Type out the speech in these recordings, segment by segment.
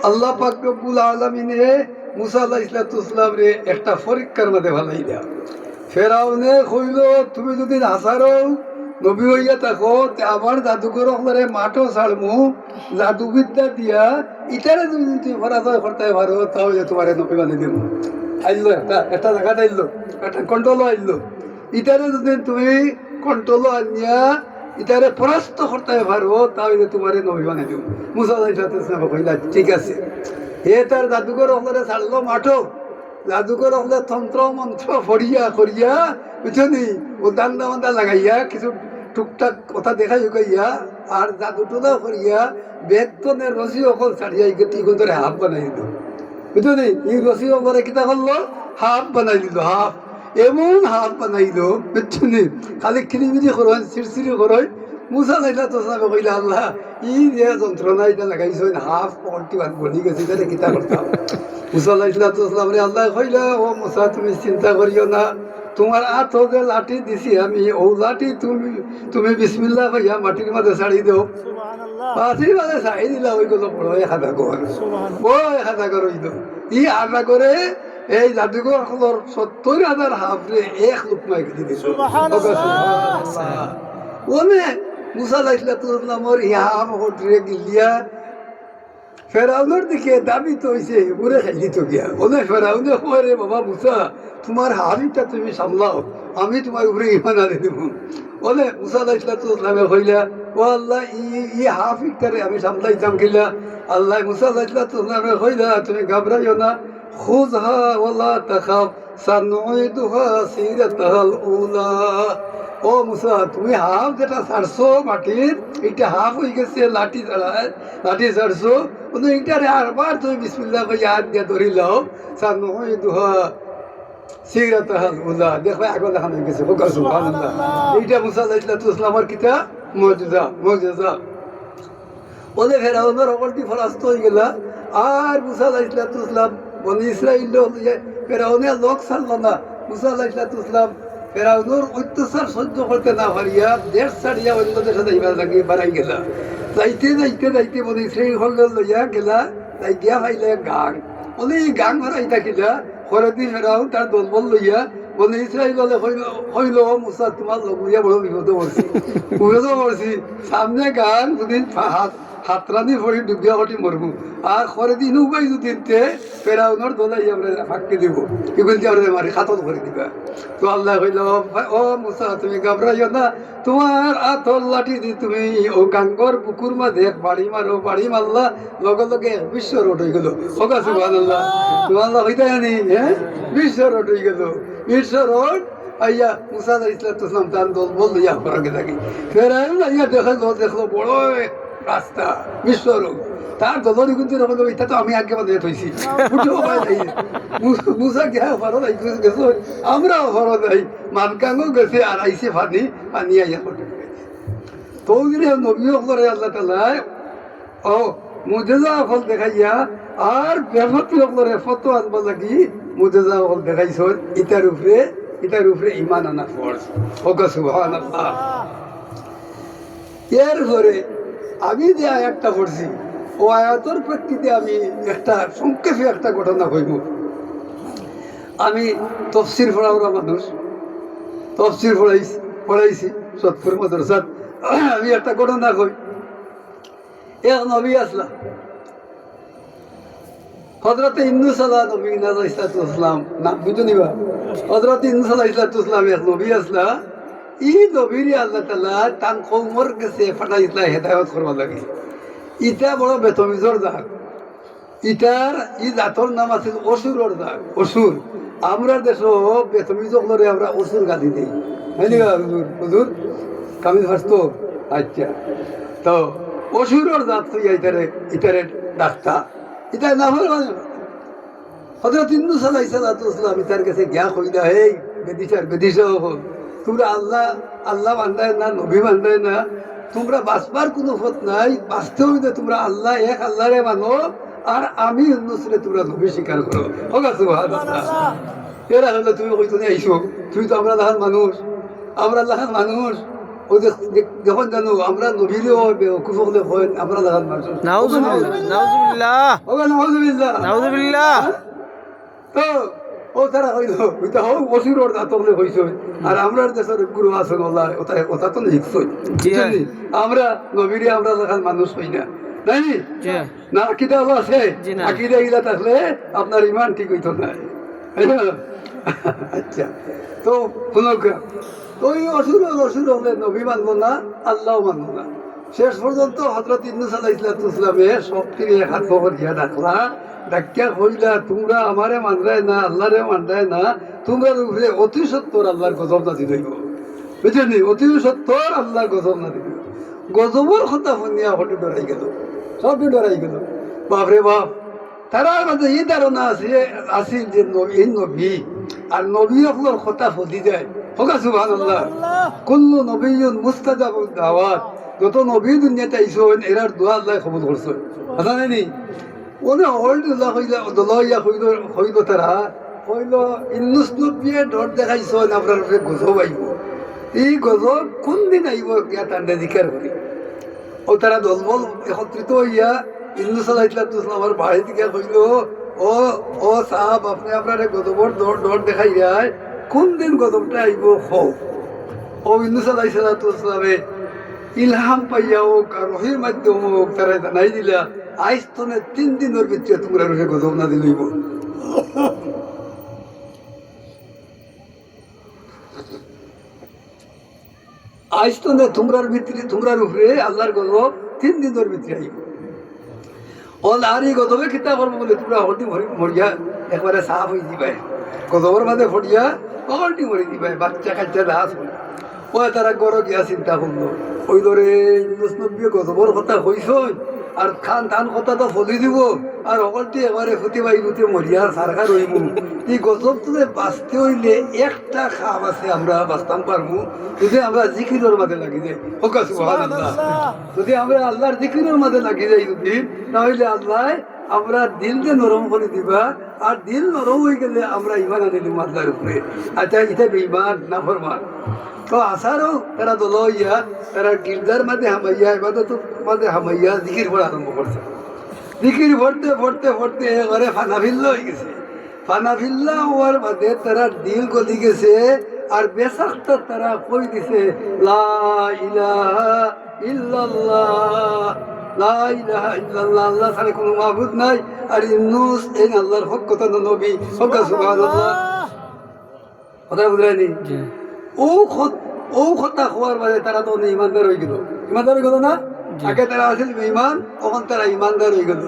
আল্লাহ পাক রব্বুল আলামিনে মুসা আলাইহিস সালাম রে একটা পরীক্ষার মধ্যে ভালাই দেয়া। ফেরাউনে কইল, তুমি যদি হাসারও নবী হইয়া থাকো তে আমার জাদুঘর হলে মাঠও ছাড়মু জাদুবিদ্যা দিয়া ইটারে তুমি যদি পরাজয় করতে পারো তাহলে তোমার নবী বানিয়ে দেবো। আইলো একটা একটা জায়গাতে আইলো, একটা কন্ট্রোলও আইলো। ইটারে যদি তুমি কন্ট্রোলও আনিয়া ইটারে পরাস্ত করতে পারো তাহলে তোমার নবী বানিয়ে দেবো। মুসা আলাইহিস সালাম কইলা ঠিক আছে। হে তার জাদুঘর হলে ছাড়লো মাঠও, জাদুঘর হলে তন্ত্র মন্ত্র ফরিয়া করিয়া বুঝলি ও দান্দা মান্দা লাগাইয়া কিছু টুকটাক কথা দেখাই গাইয়া আর জাদুটোলা করিয়া বেতনের রসি অকল ছাড়িয়া ইগুন ধরে হাফ বানাই দিল। বুঝলি এই রসি অকলে কিতা করলো, হাফ বানাই দিল। হাফ এমন হাফ বানাইল বুঝলি, খালি খিলিমিলি করয় চিরচিরি করয়। মুসা লাইলা তো কইলা আল্লাহ ই যে যন্ত্রণা এটা লাগাইছ হাফ পকটি ভাত বনি গেছে তাহলে কিতা করতাম। মুসা আলাইহিসসালাম রে আল্লাহ কইলা, ও মুসা তুমি চিন্তা করিও না, তোমার হাত যে লাঠি দিছি আমি ও লাঠি তুমি বিসমিল্লাহ কইয়া মাটির মাঝে ছাড়ি দেও। মাটির মাঝে ছাড়ি দিলা ওইগুলো বড় হাদা কর, বড় হাদা কর হইল। ই হাদা করে এই জাদুঘর ৭০,০০০ হাফরে এক লুকমায় কেটে দিল। ওনে মুসা আলাইহিসসালামের ইহা হটরে গিলিয়া ফেরাউনের দিকে দাবি তো হয়েছে উড়ে খাইলি তো গিয়া। ওনে ফেরাউনে রে বাবা মুসা তোমার হাবিটা তুমি সামলাও, আমি তোমার উপরে ইমান আনে দেব। ওনে মুসা আলাইহিসসালামে কইলা, ও আল্লাহ ই হাফিটারে আমি সামলাইতাম কিলা। আল্লাহ মুসা আলাইহিসসালামে কইলা, তুমি ঘাবড়াইও না, খুযহা ওয়ালা তাখাফ সানুইদুহা সিরাতাল উলা। ও মুসা তুমি হাফ যেটা ছাড়ছো মাটির এটা হাফ হয়ে গেছে লাঠি ছাড়ায়, লাঠি ছাড়ছো এইটারে আরবার তুমি বিসমিল্লাহ কইয়া হাত দিয়ে ধরি লাও সানুইদুহা সিরাতাল উলা। দেখো আগে দেখানো হয়ে গেছে। সুবহানাল্লাহ। এইটা মুসা আলাইহিস সালামের কিতা মুজিজা, মুজিজা। ওদের ফেরাউনের অকলটি ফরাস্ত হয়ে গেল। আর মুসা আলাইহিস সালাম বনি ইসরাইল ফেরাউনে লোক ছাড়লো না। মুসা আলাইহিস সালাম ফেরাউনের অত্যাচার সহ্য করতে না পারিয়া দেশ ছাড়িয়া অন্য দেশে যাইবার লাগে বাড়াই গেলা। যাইতে যাইতে যাইতে বনি ইসরাইল হলে লইয়া গেলা, তাই গিয়া পাইলে গাং। বলে এই গাং ভরাই থাকিলা খরেদি ফেরাউন তার দলবল লইয়া বনি ইসরাইল হইল, মুসা তোমার লোক লইয়া বড় বিপদ পড়ছি, বিপদ পড়ছি। সামনে গান দুদিন হাতরানি ভরি ডুবিয়া ঘটি মরবো আর খরে দিন উপায় দুদিনতে ফেরাউনের দলাই আমরা ফাঁকি দিব, এগুলি আমরা মারি খাতল করে দিবা। তো আল্লাহ কইল, ও মুসা তুমি ঘাবড়াইও না, তোমার আতর লাঠি দি তুমি ও গাঙ্গর বুকুর মাঝে বাড়ি মারো, বাড়ি মারলা লগে লগে বিশ্ব রোড হয়ে গেল। হোক সুবহানাল্লাহ, সুবহানাল্লাহ হইতে জানি। হ্যাঁ বিশ্ব রোড হয়ে গেল। বিশ্ব রোড আইয়া মুসা আলাইহিস সালাম তার দল বল লইয়া ফরাকে থাকি। ফেরাউন আইয়া দেখলো বড় রাস্তা বিশ্ব রোড। তার দলরি কিন্তু এটা তো আমি আগে বানিয়ে থইছি মুসা গিয়া ফারো গেছো, আমরাও ফারো যাই মানকাঙ্গও গেছে আর আইসে পানি পানি আইয়া ফটো তো নবী হকলরে আল্লাহ তাআলা ও মুজিজা ফল দেখাইয়া আর বেফতি হকলরে ফটো আনবা লাগি মুজিজা ফল দেখাইছ। ইটার উপরে ইমান আনা ফরজ। হোক সুবহানাল্লাহ। এরপরে আমি যে আয়াতটা পড়ছি ও আয়াতের প্রেক্ষিতে আমি একটা সংক্ষেপে একটা ঘটনা কইব। আমি তফসির পড়াওয়া মানুষ, তফসির পড়াইছি সৎপুর মাদ্রাসাত। আমি একটা ঘটনা কই। এক নবী আসলা হযরত ইউনূস আলাইহিস সালাম নাম বুঝো নিবা। হযরত ইউনূস আলাইহিস সালাম এক নবী আসলা। ই নবীরে আল্লাহ তাআলা তান কওমর কাছে পাঠাইলা হেদায়েত করবা লাগে। ইটা বড় বেতমিজর জাত। ইটার ই জাতর নাম আছে অসুরর জাত। অসুর আমরা দেশ বেতমিজক লরে আমরা অসুর গাদি দিই, হয়নি হুজুর কামিল ফারতো। আচ্ছা তো অসুরর জাত হইয়া ইটারে ডাক্তার এটা না হল। হযরত ইউনূস আলাইহিস সালাম ইটার কাছে গিয়া কইলা, এই বেদিস তোমরা আল্লাহ বান্দায় না, নবী বান্দায় না, তোমরা বাঁচবার কোনো পথ নাই। বাঁচতে হইলে তোমরা আল্লাহ এক আল্লাহরে মানো আর আমি ইউনূসরে তোমরা নবী স্বীকার করো। হোক সুবহানাল্লাহ। এরা হলে তুমি কইতো না আইসো, তুমি তো আমরা লাহান মানুষ, আমরা লাহান মানুষ। ও ও যখন জানো আমরা নবীরেও বেকুফ হলে হয় আমরা লাগান মানুষ নাউজুবিল্লাহ নাউজুবিল্লাহ ওগা নাউজুবিল্লাহ নাউজুবিল্লাহ তো ও তারা হইল ওইটা হোক অসুর দাঁতলে হইছ আর আমরা দেশের গুরু আছেন ওলা ওটা তো শিখছই বুঝলি আমরা নবীরে আমরা দেখার মানুষ হই না তাই জি না আকিদা হলো আছে জি না। আকিদা গিলা থাকলে আপনার ইমান ঠিক হইতো না তাই না? আচ্ছা তো শুনক তো এই অসুর হলে নবী মানব না আল্লাহ মানব না শেষ পর্যন্ত হজরত ইউনূস আলাইহিস সালামে সব থেকে হাত খবর দিয়া ডাকলা ডাকিয়া কইলা তোমরা আমারে মানরায় না আল্লাহরে মানরায় না তোমরা উপরে অতি সত্তর আল্লাহর গজব না দিল বুঝলি অতি সত্তর আল্লাহর গজব না দিল গজবর কথা শুনিয়া হঠাৎ ডরাই গেল সবই ডরাই গেল বাপরে বাপ তারা মাঝে এই ধারণা আছিল যে এই নবী আর নবী আপনার কথা ফলি যায় হোকা সুবহানাল্লাহ কুল্লু নবিয়্যুন মুস্তাজাবুদ দাওয়াত যত নবী দুনিয়াতে আইসন এরার দোয়া আল্লাহ কবুল করছেন কথা নেই ওনে হলদুল্লাহ দলইয়া হইল তারা হইল ইউনূস নবীয়ে ডর দেখাইছেন আপনার উপরে গজব আইব এই গজব কোন দিন আইব ইয়া তান্ডে জিকার করি ও তারা দলবল একত্রিত হইয়া ইউনূস আলাইহিস সালামের বাড়ি থেকে কইল ও সাহাব আপনি আপনার গজবর ডর দেখাই যায় কোন দিন গজবটা আইব হও ও ইউনূস আলাইহিস সালামে ইলহাম পাইয়া হোক আর রহির মাধ্যম হোক তারা জানাই দিলা আইস তনে 3 দিনের ভিতরে তোমরা রসে গজব না দিলইব আইস তনে তোমরার ভিতরে তোমরার উপরে আল্লাহর গজব 3 দিনের ভিতরে আইব অল আর এই গজবে কিতা করবো বলে তোমরা হলটি মরিয়া একবারে সাফ হয়ে দিবাই গজবর মাঝে ফটিয়া হলটি মরি দিবাই বাচ্চা কাচ্চা দাস ও তারা গড় গিয়া চিন্তা করলো ওই ধরে ইউনূস নবী গজবর কথা কইস আর খান ধান কথা তো ফলি দিব আর অকলটি এবারে ফুটি বাইতে মরিয়ার সারকার হইব এই গজব তোদের বাঁচতে হইলে একটা খাম আছে আমরা বাঁচতাম পারবো যদি আমরা জিকিরের মাঝে লাগি যাই হোক সুবহানাল্লাহ যদি আমরা আল্লাহর জিকিরের মাঝে লাগি যাই যদি তাহলে আল্লাহ আমরা দিলকে নরম করে দিবা আর দিল নরম হয়ে গেলে আমরা ইমান আনিলাম আল্লাহর উপরে আচ্ছা এটা বেঈমান না ফরমান তো আসারও তারা দল হইয়া তারা গির্জার মাঝে হামাইয়া এবাদত মাঝে হামাইয়া জিকির পড়া আরম্ভ করছে জিকির পড়তে পড়তে পড়তে ঘরে ফানাফিল্লা হয়ে গেছে ফানাফিল্লা হওয়ার বাদে তারা দিল গলি গেছে আর বেসাক্তা তারা কই দিছে লা ইলাহা ইল্লাল্লাহ লা ইলাহা ইল্লাল্লাহ আল্লাহ ছাড়া কোনো মাবুদ নাই আর ইউনূস এই আল্লাহর হক কথা নবী হক সুবহানাল্লাহ কথা বুঝলেনি ও কথা হওয়ার বাদে তারা তো ইমানদার হয়ে গেল ইমানদার হয়ে গেল না আগে তারা আসিল বেঈমান তখন তারা ইমানদার হয়ে গেল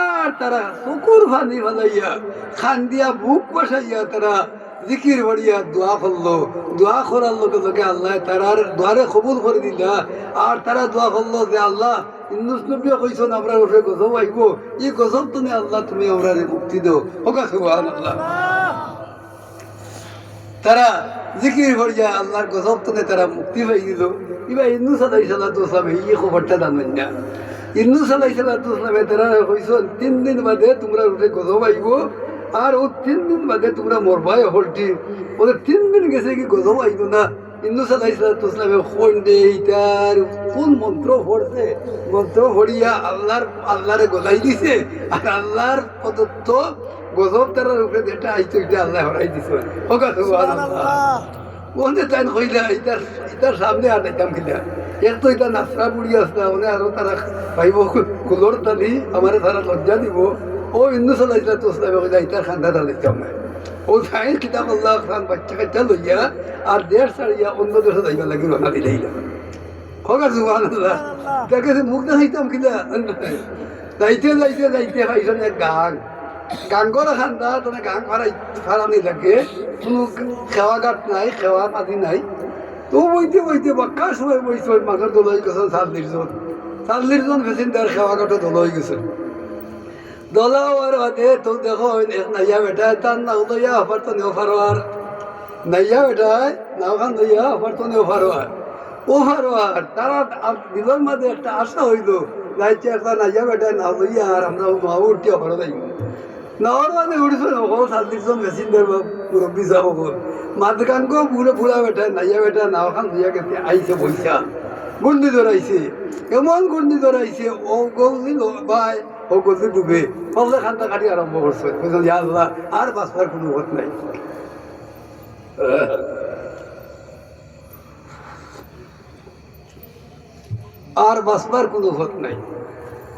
আর তারা চকুর ফানি ফালাইয়া খান দিয়া বুক বসাইয়া তারা জিকির ভরিয়া দোয়া করলো দোয়া করার লোকে লোকে আল্লাহ তারার দোয়ারে কবুল করে দিলা আর তারা দোয়া করলো যে আল্লাহ ইউনূস নবী কইছেন আমরা উপরে গজব আইব এই গজব তুমি আল্লাহ তুমি আমরা মুক্তি দাও হোক সুবহানাল্লাহ তারা জিকির ভরিয়া আল্লাহর গজব তনে তারা মুক্তি পাই দিল এবার ইউনূস আলাইহিস সালাম এই খবরটা জানেন না ইউনূস আলাইহিস সালামে তারা কইছেন 3 দিন বাদে তোমরা উপরে গজব আইব আর ও 3 দিন বাদে তোমরা মরবাই হলটি ওদের 3 দিন গেছে কি গজব আইব না ইউনূস আলাইহিস সালামে কইন্ডে এইটার কোন মন্ত্র পড়ছে মন্ত্র পড়িয়া আল্লাহরে গলাই দিছে আর আল্লাহর প্রদত্ত গজব তার উপরে যেটা আইতো এটা আল্লাহ হরাই দিছে হোক সুবহানাল্লাহ ওনে তাই কইলা এটার সামনে আর নাইতাম কিলা এক তো এটা নাসরা বুড়ি আসলা ওনে আরো তারা ভাইব কুলোর তালি আমার তারা লজ্জা দিব ও ইউনূস আলাইহিস সালামে কইলা এটার খান্দা দাঁড়াইতাম না ও সাইন কিতাব আল্লাহ খান বাচ্চা কাচ্চা লইয়া আর দেড় সারিয়া অন্য দেশে যাইবা লাগি রওনা দিলাইলা হোক সুবহানাল্লাহ দেখে মুখ দেখাইতাম কিলা যাইতে যাইতে যাইতে পাইছেন এক গান করা খান্দা তোনে গান ফারানি লাগে কোনো খেওয়া গাঠ নাই খেওয়া পাতি নাই তো বইতে বইতে বাক্কা সময় বইছে মাথার দল হয়ে গেছেন 40 জন প্যাসেঞ্জার খেওয়া গাঠও দল হয়ে গেছে দলা হওয়ার বাদে তো দেখো এক নাইয়া বেটা তার নাও লইয়া আবার তো নেও ফারোয়ার নাইয়া বেটায় নাওখান লইয়া আবার তো নেও ফারোয়ার ও ফারোয়ার তারা দিলের মাঝে একটা আশা হইল যাইছে একটা নাইয়া বেটায় নাও লইয়া আর আমরা মা উঠিয়া ভালো যাইব নাওয়ার মানে উঠছে সকল সাল্লিশজন মেশিনদের মুরব্বী যা সকল মাঝখান গো বুড়া বেটা নাইয়া বেটা নাও খান ধুইয়া গেছে আইছে পয়সা গন্ডি ধরাইছে এমন গন্ডি ধরাইছে ও গলদি ভাই ও গলদি ডুবে ফলে খান্তা কাটি আরম্ভ করছে বুঝলেন আল্লাহ আর বাঁচবার কোনো পথ নাই আর বাঁচবার কোনো পথ নাই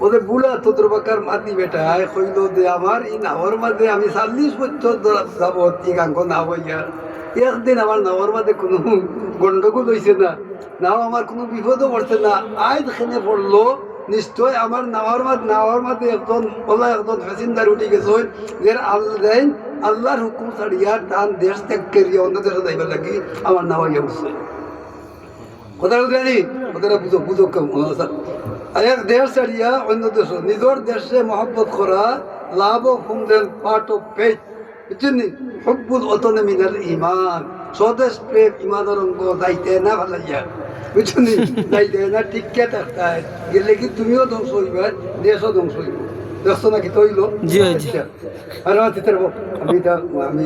ওদের বুড়া তোদের বাকার মাতি বেটা কইল যে আমার এই নাওয়ার মাঝে আমি 40 বছর যাব এই গাঙ্গ না হইয়া একদিন আমার নাওয়ার মাঝে কোনো গন্ডগোল হয়েছে না নাও আমার কোনো বিপদও পড়ছে না আয় এখানে পড়লো নিশ্চয় আমার নাওয়ার মাঝে একজন প্যাসেঞ্জার উঠে গেছে যে আল্লাহর হুকুম ছাড়িয়া টান দেশ ত্যাগ করিয়া অন্য দেশে যাইবার লাগি আমার নাওয়াইয়া উঠছে কথাটা জানি কথাটা বুঝো এক দেশ ছাড়িয়া অন্য দেশ নিজের দেশে মহব্বত করা লাভ অফ হুমদেন পার্ট অফ ফেথ বুঝছেন হব্বুল অতনে মিনাল ইমান স্বদেশ প্রেম ইমানের অঙ্গ যাইতে না ভালাইয়া বুঝছেন যাইতে না টিকা থাকতে গেলে কি তুমিও ধ্বংস হইবা দেশও ধ্বংস হইব দেশ নাকি তৈল আর আমি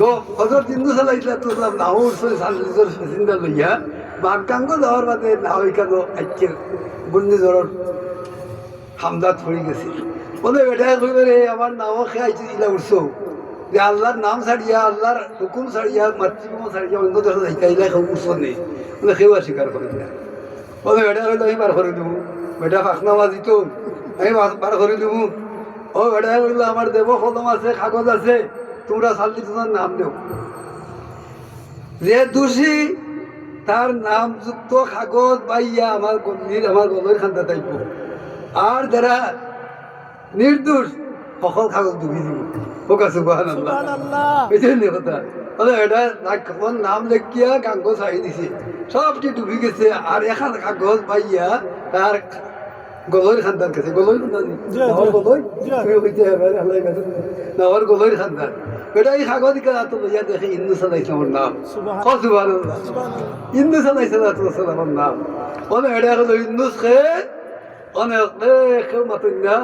তো হজরত হিন্দু চালাইছিলাম তো নাও উঠছে সাল্লিশজন চিন্তা লইয়া বাঘাঙ্গ যাওয়ার বাদে নাও এখানে আজকে ঘূর্ণিঝড়ের হামদাত পড়ে গেছে বলে বেটায় কইবে রে আমার নাও খেয়ে ইলা উঠছো যে আল্লাহর নাম ছাড়িয়া আল্লাহর হুকুম ছাড়িয়া মাতৃভূমি ছাড়িয়া অন্য দেশে যাইতে ইলা কেউ উঠছো নেই বলে কেউ আর স্বীকার করে না বলে বেটা হইলো আমি বার করে দেবো বেটা ফাঁকনা বাজিত আমি বার করে দেবো ও বেটা কইলো আমার দেব কলম আছে কাগজ আছে তোমরা 40 জনের নাম দেও যে দোষী তার নাম যুক্ত কাগজ পাইয়া আমার গলের খান্দা থাকব আর যারা নির্দোষ সকল কাগজ ডুবি দিব ওকা সুবহানাল্লাহ বুঝলেন কথা বলে এটা নাম লেখিয়া কাগজ চাই দিছে সবটি ডুবি গেছে আর এখন কাগজ পাইয়া তার গলইর খান্দার কাছে গলই নাওয়ার গলইর খান্দার বেটা এই কাগজ তো লইয়া দেখে ইন্দু সালাইসলামের নাম সুবহানাল্লাহ ইন্দু সালাইসলামের নাম অনেক এটা হলো ইন্দুস খেয়ে অনেক কেউ মাতুন না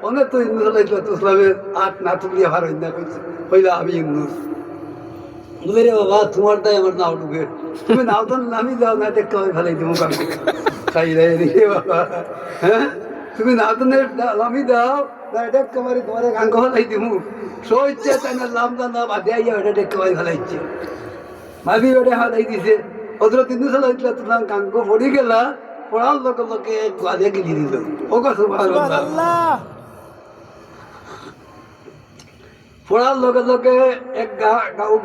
অনেক তো ইন্দু সালাইসলামের আট না তুলিয়া ভারই না কইলা আমি ইন্দুস বলে রে বাবা তোমার তাই আমার নাও ডুবে তুমি নাও তো নামি যাও না দেখতে আমি ফেলাই দেবো কাউকে খাই রে বাবা হ্যাঁ তুমি নাও তো নামি দাও না এটা তোমারে গাঙ্গ ফেলাই দিব সইচ্ছে তাই না লাম না বাদে আইয়া ওটা দেখতে পাই ফেলাইছে ভাবি ওটা হালাই দিছে হজরত হিন্দু সালাইছিলা তোমার গাঙ্গ পড়ি গেলা পড়ার লগে লগে গাদে গিলি দিল ও কাছে পড়ার লগে লগে এক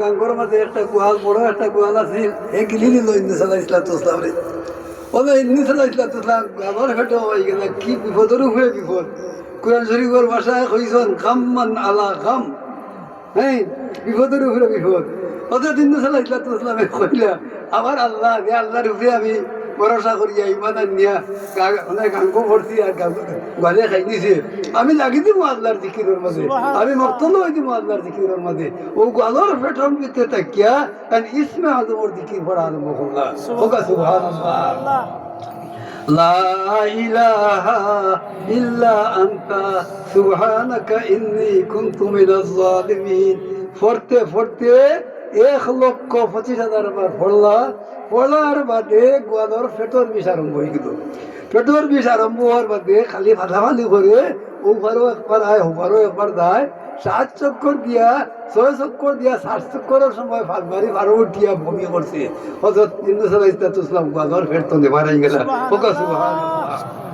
গাঙ্গর মাঝে একটা গোয়াল বড় একটা গোয়াল আছিল এ গিলি দিল হিন্দু সালাইছিলা তোসলাম রে ওদের হিন্দু সালাইছিলা তোসলাম গাবর ফেটো হয়ে গেল কি বিপদেরও হয়ে বিপদ কোরআন শরীফের ভাষায় কইছেন খাম্মান আলা খাম হ্যাঁ বিপদের উপরে বিপদ হযরত হিন্দু সাল্লাল্লাহু আলাইহি ওয়াসাল্লামে কইলা আমার আল্লাহ যে আল্লাহর উপরে আমি ভরসা করিয়া ইমান আনিয়া অনেক গাঙ্গ ভর্তি আর গালে খাই দিছে আমি লাগি দিব আল্লাহর জিকিরের মাঝে আমি মক্তল হয়ে দিব আল্লাহর জিকিরের মাঝে ও গালোর পেটম ভিতরে তাকিয়া কারণ ইসমে আজমর জিকির পড়া আরম্ভ করলা ওকা সুবহানাল্লাহ লা ইলাহা ইল্লা আনতা সুবহানাকা ইন্নী কুনতু মিনাজ জালিমিন পড়তে 1,25,000 বার পড়ার বাদে গোয়ালর পেটর বিষ আরম্ভ হয়ে গেল পেটর বিষ আরম্ভ হওয়ার বাদে খালি ফালাফালি করে ওপারও একবার আয় ওপারও একবার দেয় 7 চক্কর দিয়া 6 চক্কর দিয়া 7 চক্করের সময় ফালবারি বারো উঠিয়া বমি করছে হযরত হিন্দু সাল্লাল্লাহু আলাইহি ওয়াসাল্লাম গোয়ালর পেট তো নেবার হয়ে গেল ওকা সুবহানাল্লাহ